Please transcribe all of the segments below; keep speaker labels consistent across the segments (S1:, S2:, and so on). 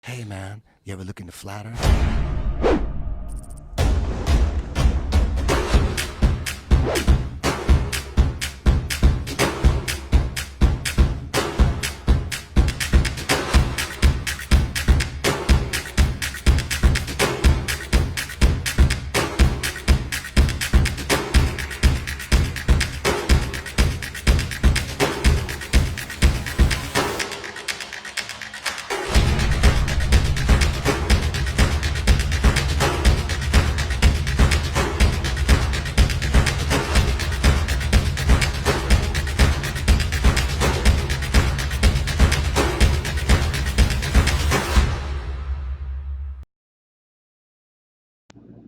S1: Hey man, you ever look into flat Earth?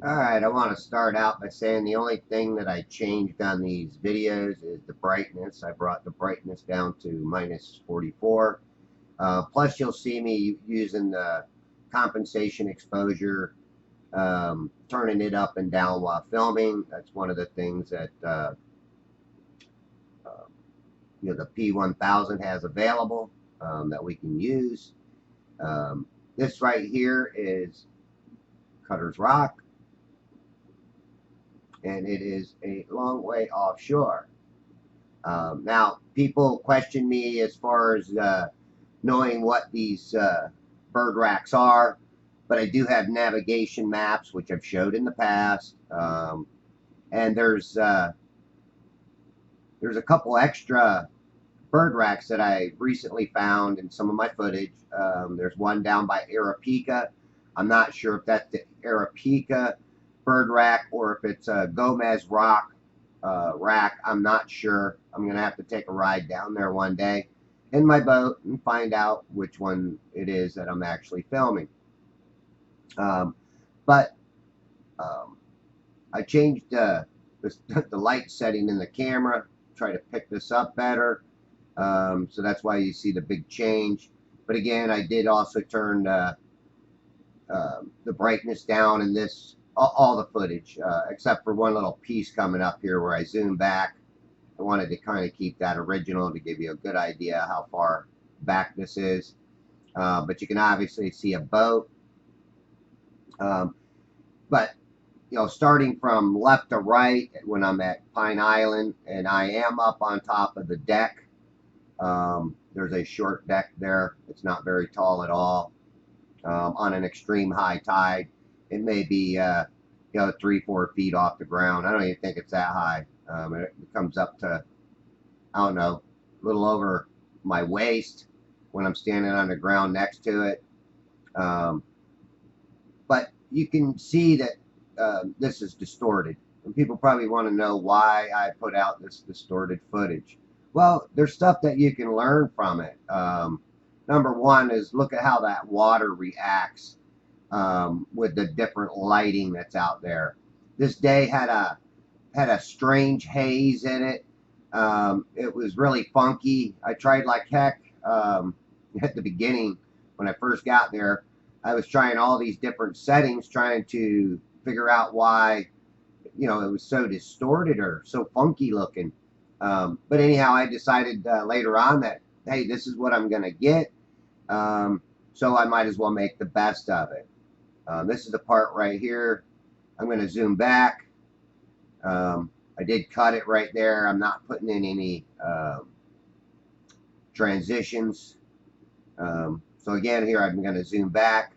S2: Alright, I want to start out by saying the only thing that I changed on these videos is the brightness. I brought the brightness down to minus 44. Plus you'll see me using the compensation exposure, turning it up and down while filming. That's one of the things that uh, the P1000 has available that we can use. This right here is Cutter's Rock, and it is a long way offshore. Now, people question me as far as knowing what these bird racks are, but I do have navigation maps, which I've showed in the past. And there's a couple extra bird racks that I recently found in some of my footage. There's one down by Arapica. I'm not sure if that's the Arapica bird rack or if it's a Gomez Rock rack. I'm not sure. I'm going to have to take a ride down there one day in my boat and find out which one it is that I'm actually filming. But I changed the light setting in the camera, try to pick this up better. So that's why you see the big change. But again, I did also turn the brightness down in this, all the footage, except for one little piece coming up here where I zoom back. I wanted to kind of keep that original to give you a good idea how far back this is. But you can obviously see a boat. But starting from left to right when I'm at Pine Island, and I am up on top of the deck. There's a short deck there. It's not very tall at all. On an extreme high tide, it may be 3-4 feet off the ground. I don't even think it's that high. It comes up to, I don't know, a little over my waist when I'm standing on the ground next to it. But you can see that this is distorted. And people probably want to know why I put out this distorted footage. Well, there's stuff that you can learn from it. Number one is look at how that water reacts with the different lighting that's out there. This day had a strange haze in it. It was really funky. I tried like heck at the beginning when I first got there. I was trying all these different settings, trying to figure out why it was so distorted or so funky looking. But anyhow, I decided later on that, hey, this is what I'm going to get. So I might as well make the best of it. This is the part right here. I'm going to zoom back. I did cut it right there. I'm not putting in any transitions. So again, here I'm going to zoom back.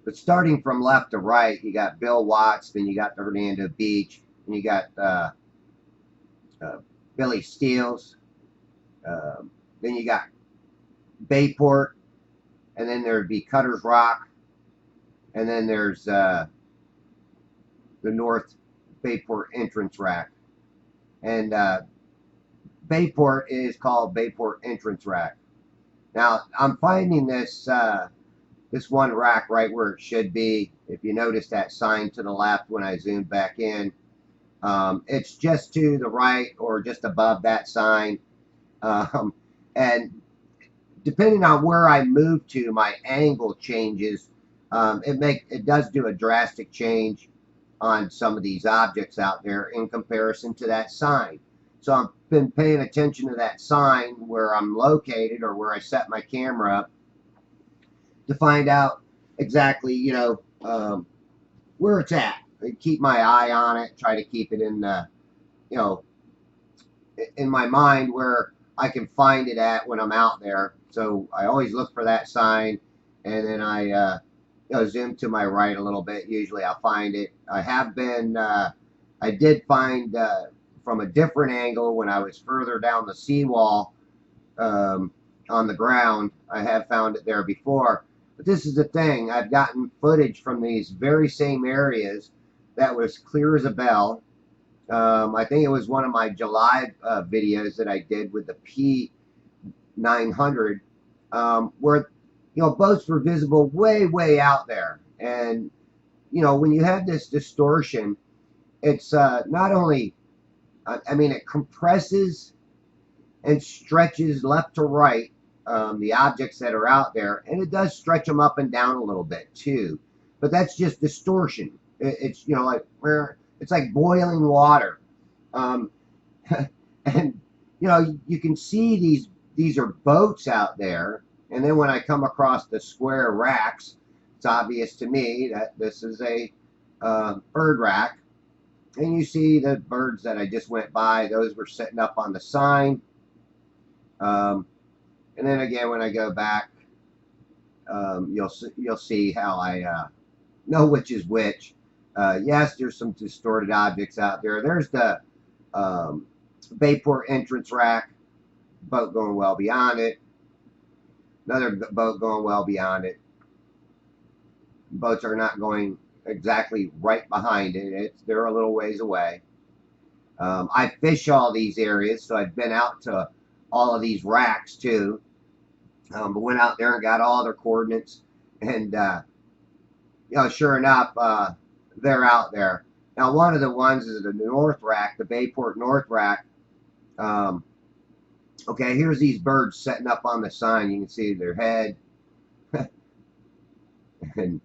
S2: But starting from left to right, you got Bill Watts, then you got the Hernando Beach, and you got Billy Steele's. Then you got Bayport, and then there'd be Cutter's Rock, and then there's the North Bayport entrance rack. And Bayport is called Bayport Entrance Rack. Now, I'm finding this this one rack right where it should be. If you notice that sign to the left when I zoom back in, it's just to the right or just above that sign. And depending on where I move to, my angle changes. It does do a drastic change on some of these objects out there in comparison to that sign. So I'm been paying attention to that sign where I'm located or where I set my camera up to find out exactly, where it's at. I keep my eye on it, try to keep it in you know, in my mind where I can find it at when I'm out there. So I always look for that sign, and then I zoom to my right a little bit. Usually I'll find it. I did find from a different angle when I was further down the seawall on the ground. I have found it there before. But this is the thing. I've gotten footage from these very same areas that was clear as a bell. I think it was one of my July videos that I did with the P900, where boats were visible way out there. And when you have this distortion, it's not only, I mean, it compresses and stretches left to right the objects that are out there, and it does stretch them up and down a little bit too. But that's just distortion. It's like where it's like boiling water, and you can see these are boats out there. And then when I come across the square racks, it's obvious to me that this is a bird rack. And you see the birds that I just went by; those were sitting up on the sign. And then again, when I go back, you'll see how I know which is which. Yes, there's some distorted objects out there. There's the Bayport entrance rack, boat going well beyond it. Another boat going well beyond it. Boats are not going exactly right behind it. They're a little ways away. I fish all these areas, so I've been out to all of these racks too. But went out there and got all their coordinates, and sure enough, they're out there. Now, one of the ones is the North Rack, the Bayport North Rack. Okay, here's these birds setting up on the sign. You can see their head, and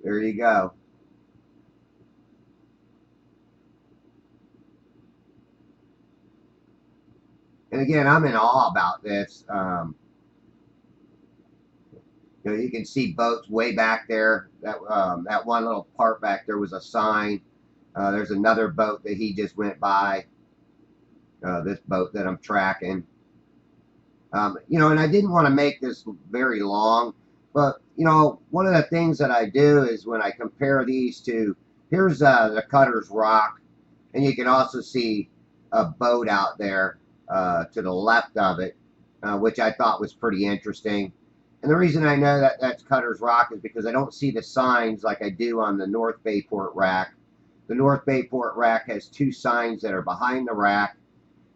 S2: there you go. And again, I'm in awe about this. You can see boats way back there. That one little part back there was a sign. There's another boat that he just went by. This boat that I'm tracking. And I didn't want to make this very long, but one of the things that I do is when I compare these two, here's the Cutter's Rock, and you can also see a boat out there to the left of it, which I thought was pretty interesting. And the reason I know that that's Cutter's Rock is because I don't see the signs like I do on the North Bayport rack. The North Bayport rack has two signs that are behind the rack.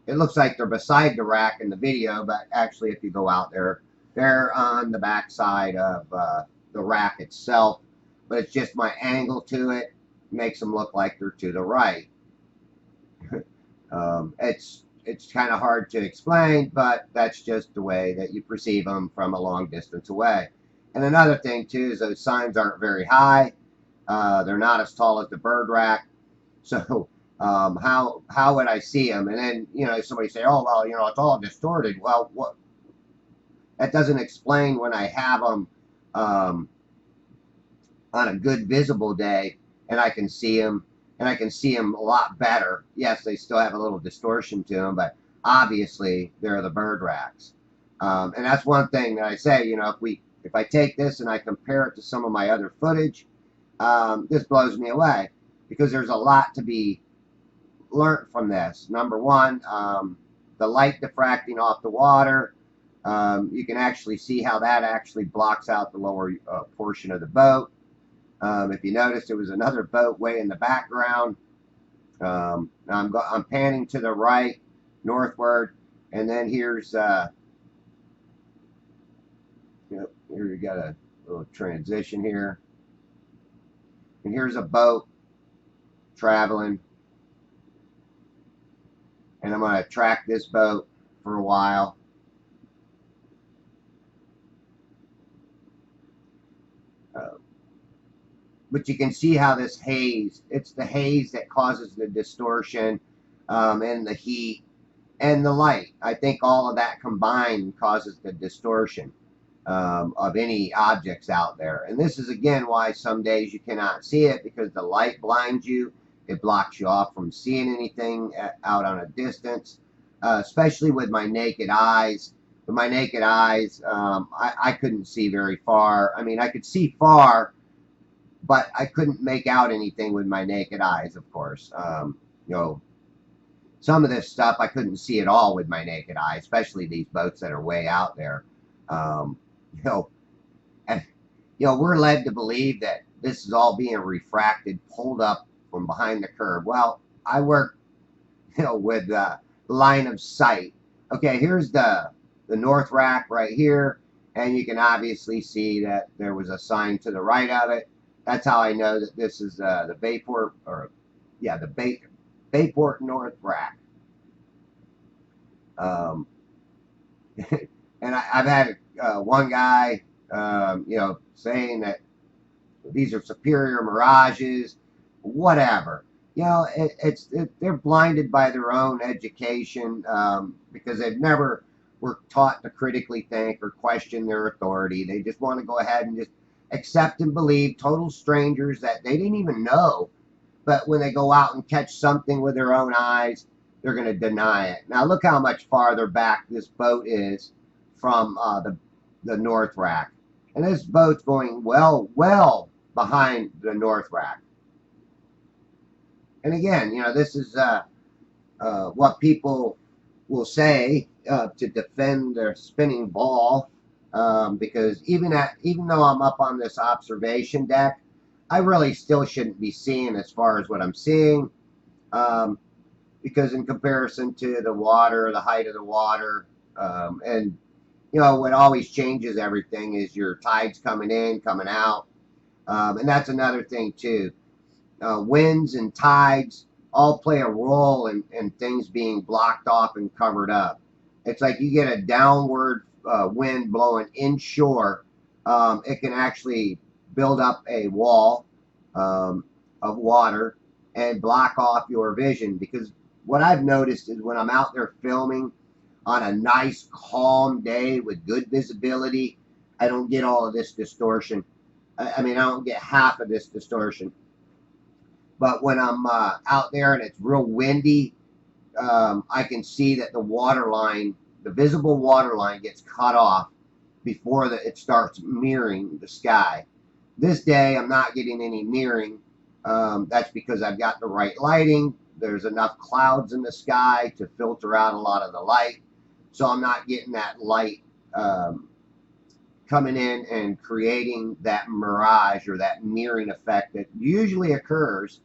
S2: It looks like they're beside the rack in the video, but actually if you go out there, they're on the back side of the rack itself. But it's just my angle to it makes them look like they're to the right. It's kind of hard to explain, but that's just the way that you perceive them from a long distance away. And another thing too is those signs aren't very high. They're not as tall as the bird rack. So how would I see them? And then somebody say, oh well, it's all distorted. Well, what? That doesn't explain when I have them on a good visible day, and I can see them. And I can see them a lot better. Yes, they still have a little distortion to them, but obviously they're the bird racks. And that's one thing that I say, if I take this and I compare it to some of my other footage, this blows me away because there's a lot to be learned from this. Number one, the light diffracting off the water. You can actually see how that actually blocks out the lower portion of the boat. If you notice, there was another boat way in the background. I'm panning to the right, northward, and then here's here you got a little transition here, and here's a boat traveling, and I'm going to track this boat for a while. But you can see how this haze, it's the haze that causes the distortion. and the heat and the light. I think all of that combined causes the distortion of any objects out there. And this is again why some days you cannot see it, because the light blinds you. It blocks you off from seeing anything out on a distance, especially with my naked eyes. With my naked eyes, I couldn't see very far. I mean, I could see far, but I couldn't make out anything with my naked eyes, of course. You know, some of this stuff I couldn't see at all with my naked eye, especially these boats that are way out there. Um, you know, and we're led to believe that this is all being refracted, pulled up from behind the curve. Well, I work, with line of sight. Okay, here's the north rack right here, and you can obviously see that there was a sign to the right of it. That's how I know that this is the Bayport, or yeah, the Bayport North rack. Um, and I've had one guy, saying that these are superior mirages, whatever. They're blinded by their own education, because they've never were taught to critically think or question their authority. They just want to go ahead and just accept and believe total strangers that they didn't even know. But when they go out and catch something with their own eyes, they're going to deny it. Now look how much farther back this boat is from the north rack, and this boat's going well behind the north rack. And again, this is what people will say to defend their spinning ball, because even though I'm up on this observation deck, I really still shouldn't be seeing as far as what I'm seeing, because in comparison to the water, the height of the water, and what always changes everything is your tides coming in, coming out, and that's another thing too. Winds and tides all play a role in things being blocked off and covered up. It's like you get a downward wind blowing inshore, it can actually build up a wall of water and block off your vision. Because what I've noticed is when I'm out there filming on a nice calm day with good visibility, I don't get all of this distortion. I mean, I don't get half of this distortion. But when I'm out there and it's real windy, I can see that the water line, the visible water line, gets cut off before it starts mirroring the sky. This day, I'm not getting any mirroring. That's because I've got the right lighting. There's enough clouds in the sky to filter out a lot of the light. So I'm not getting that light coming in and creating that mirage or that mirroring effect that usually occurs.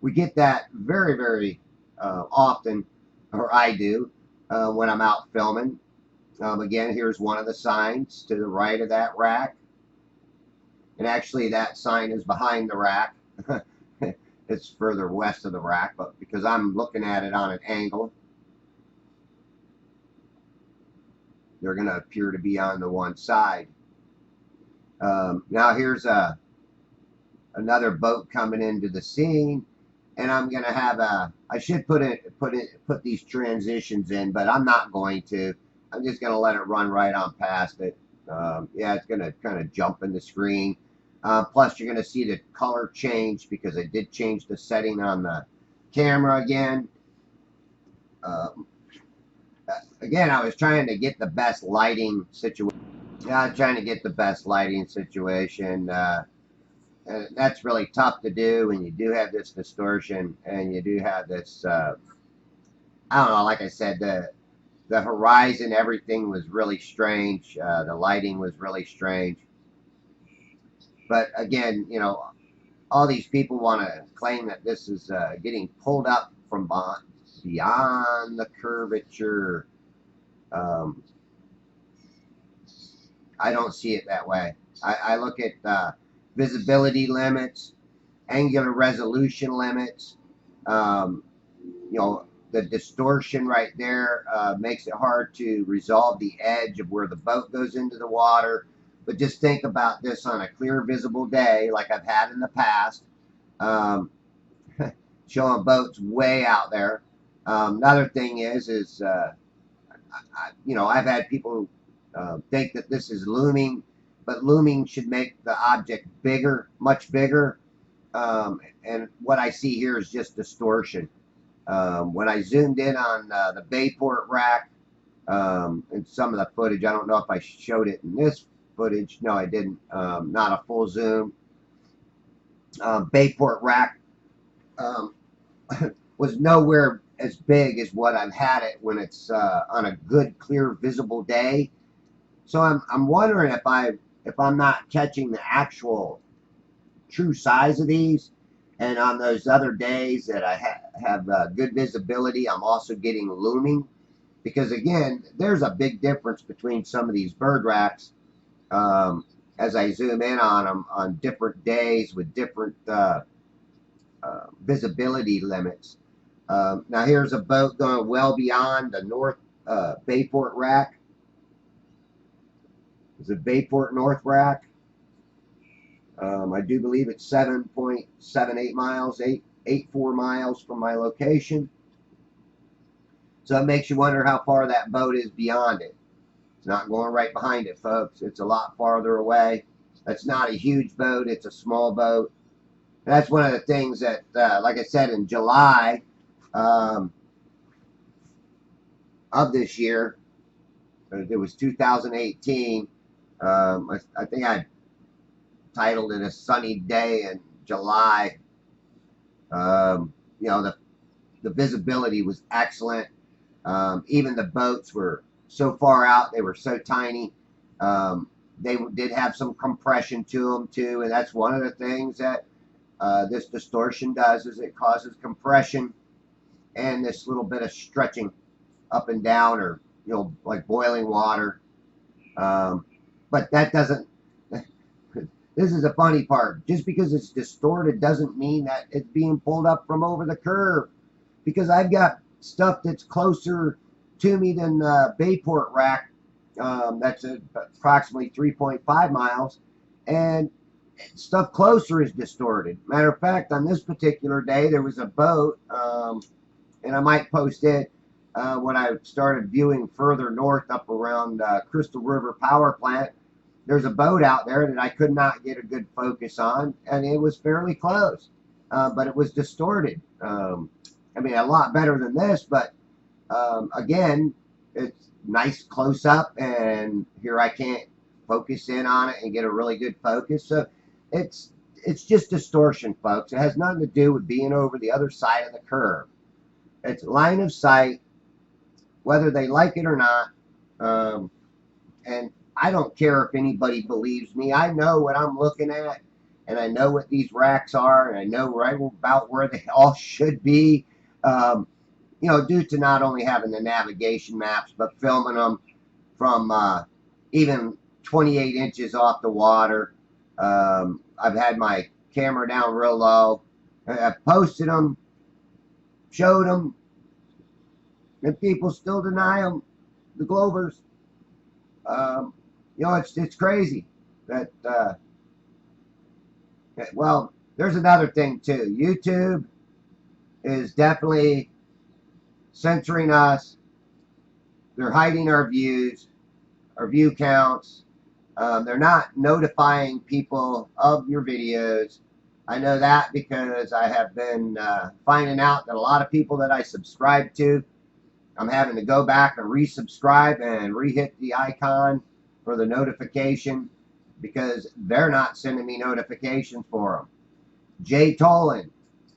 S2: We get that very, very often, or I do, when I'm out filming. Again, here's one of the signs to the right of that rack. And actually, that sign is behind the rack. It's further west of the rack, but because I'm looking at it on an angle, they're going to appear to be on the one side. Now here's another boat coming into the scene, and I'm going to have I should put these transitions in, but I'm not going to. I'm just going to let it run right on past it. Yeah, it's going to kind of jump in the screen. Plus, you're going to see the color change because I did change the setting on the camera again. Again, I was trying to get the best lighting situation. Yeah, I'm trying to get the best lighting situation. And that's really tough to do when you do have this distortion and you do have this. I don't know. Like I said, the horizon, everything was really strange. The lighting was really strange. But again, all these people want to claim that this is getting pulled up from beyond the curvature. I don't see it that way. I look at visibility limits, angular resolution limits. The distortion right there makes it hard to resolve the edge of where the boat goes into the water. But just think about this on a clear, visible day like I've had in the past. showing boats way out there. Another thing is I've had people think that this is looming, but looming should make the object bigger, much bigger. And what I see here is just distortion. When I zoomed in on the Bayport rack and some of the footage, I don't know if I showed it in this footage. No, I didn't. Not a full zoom. Bayport rack um, was nowhere as big as what I've had it when it's on a good, clear, visible day. So I'm wondering if I'm not catching the actual true size of these, and on those other days that I have good visibility, I'm also getting looming. Because again, there's a big difference between some of these bird racks as I zoom in on them on different days with different visibility limits. Now here's a boat going well beyond the North Bayport rack. It's a Bayport North rack. I do believe it's 7.78 miles, 884 miles from my location. So it makes you wonder how far that boat is beyond it. It's not going right behind it, folks. It's a lot farther away. That's not a huge boat. It's a small boat. That's one of the things that, like I said, in July of this year, it was 2018. I think I titled it "A Sunny Day in July." The visibility was excellent. Even the boats were so far out; they were so tiny. They did have some compression to them too, and that's one of the things that this distortion does is it causes compression and this little bit of stretching up and down, or like boiling water. But that doesn't. This is the funny part. Just because it's distorted doesn't mean that it's being pulled up from over the curve. Because I've got stuff that's closer to me than Bayport rack. That's approximately 3.5 miles, and stuff closer is distorted. Matter of fact, on this particular day, there was a boat, and I might post it when I started viewing further north up around Crystal River Power Plant. There's a boat out there that I could not get a good focus on, and it was fairly close, but it was distorted. I mean, a lot better than this, but again, it's nice close up, and here I can't focus in on it and get a really good focus. So it's just distortion, folks. It has nothing to do with being over the other side of the curve. It's line of sight, whether they like it or not. And I don't care if anybody believes me. I know what I'm looking at, and I know what these racks are, and I know right about where they all should be. Due to not only having the navigation maps, but filming them from even 28 inches off the water. I've had my camera down real low. I've posted them, showed them, and people still deny them, the Glovers. It's crazy that, well, there's another thing too. YouTube is definitely censoring us. They're hiding our views, our view counts. They're not notifying people of your videos. I know that because I have been finding out that a lot of people that I subscribe to, I'm having to go back and resubscribe and re-hit the icon for the notification because they're not sending me notifications for them. Jay Tolan,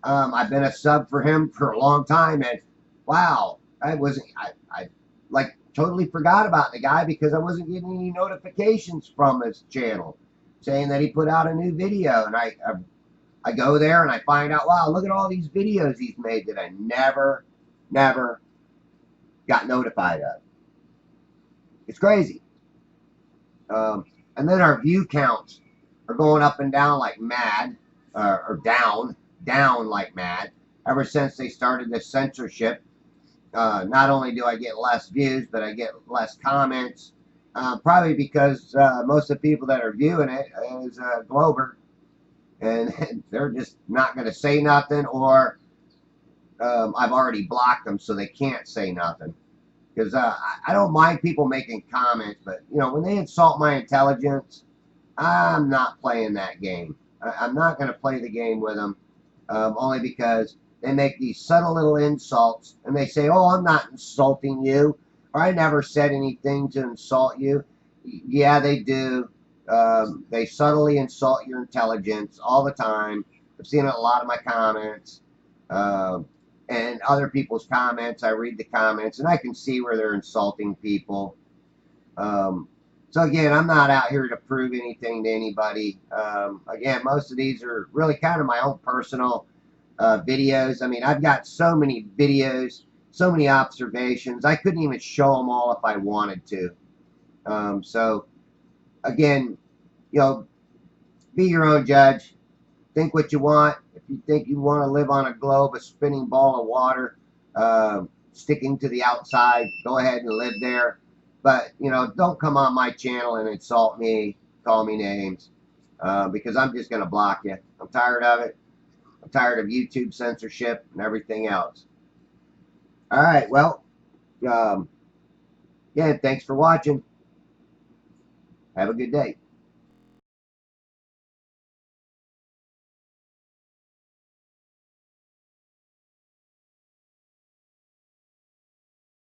S2: I've been a sub for him for a long time, and wow, I like totally forgot about the guy because I wasn't getting any notifications from his channel saying that he put out a new video, and I go there and I find out, wow, look at all these videos he's made that I never got notified of. It's crazy. And then our view counts are going up and down like mad, or down like mad, ever since they started this censorship. Not only do I get less views, but I get less comments. Probably because most of the people that are viewing it is Glover, and they're just not going to say nothing, or I've already blocked them so they can't say nothing. Because I don't mind people making comments, but you know, when they insult my intelligence, I'm not playing that game. I'm not going to play the game with them, only because they make these subtle little insults and they say, "Oh, I'm not insulting you," or "I never said anything to insult you." Yeah, they do. They subtly insult your intelligence all the time. I've seen it in a lot of my comments. Um, and other people's comments. I read the comments and I can see where they're insulting people. Um, so again, I'm not out here to prove anything to anybody. Again, most of these are really kind of my own personal videos. I mean, I've got so many videos, so many observations. I couldn't even show them all if I wanted to. So again, you know, be your own judge. Think what you want. If you think you want to live on a globe, a spinning ball of water, sticking to the outside, go ahead and live there. But, you know, don't come on my channel and insult me, call me names, because I'm just going to block you. I'm tired of it. I'm tired of YouTube censorship and everything else. All right, well, yeah, thanks for watching. Have a good day.